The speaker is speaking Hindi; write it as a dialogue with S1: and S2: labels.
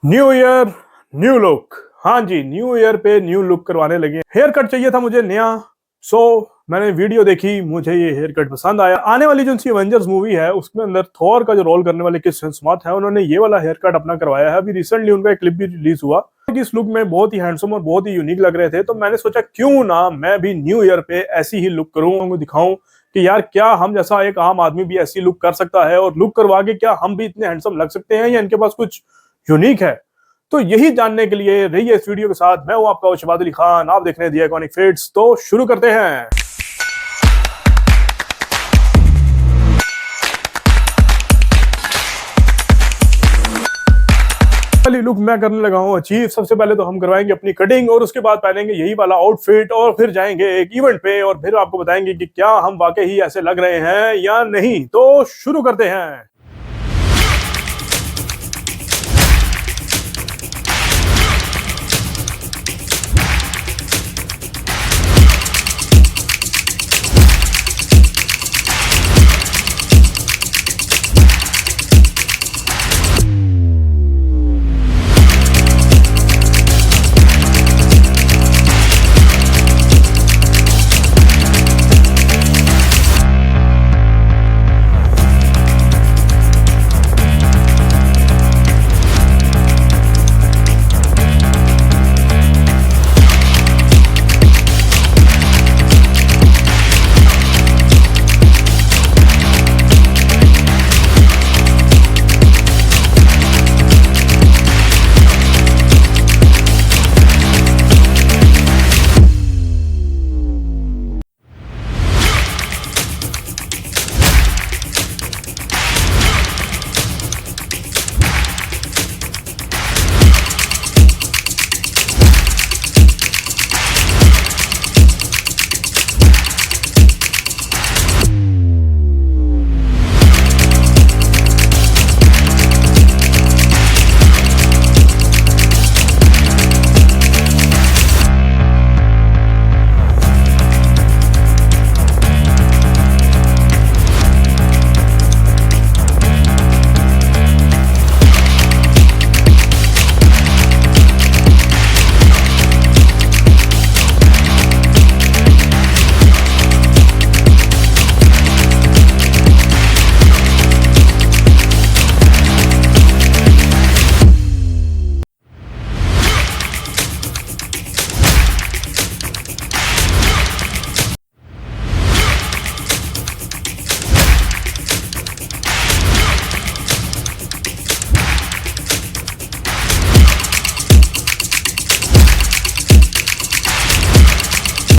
S1: New year new look. हाँ जी, न्यू ईयर पे न्यू लुक करवाने लगे। हेयर कट चाहिए था मुझे नया, सो मैंने वीडियो देखी, मुझे ये हेयर कट पसंद आया। आने वाली जो सी एवेंजर्स मूवी है उसमें अंदर थॉर का जो रोल करने वाले क्रिस हेम्सवर्थ है, उन्होंने ये वाला हेयर कट अपना करवाया है। अभी रिसेंटली उनका एक क्लिप भी रिलीज हुआ। इस लुक में बहुत ही हैंडसम और बहुत ही यूनिक लग रहे थे, तो मैंने सोचा क्यों ना मैं भी न्यू ईयर पे ऐसी ही लुक करूं, उनको दिखाऊं कि यार क्या हम जैसा एक आम आदमी भी ऐसी लुक कर सकता है, और लुक करवा के क्या हम भी इतने हैंडसम लग सकते हैं, या इनके पास कुछ यूनिक है। तो यही जानने के लिए रहिए इस वीडियो के साथ। मैं हूं आपका शबाद अली खान, आप देख रहे हैं दी आइकॉनिक फिट्स। तो शुरू करते हैं। पहली लुक मैं करने लगा हूं अचीव। सबसे पहले तो हम करवाएंगे अपनी कटिंग, और उसके बाद पहनेंगे यही वाला आउटफिट, और फिर जाएंगे एक इवेंट पे, और फिर आपको बताएंगे कि क्या हम वाकई ही ऐसे लग रहे हैं या नहीं। तो शुरू करते हैं।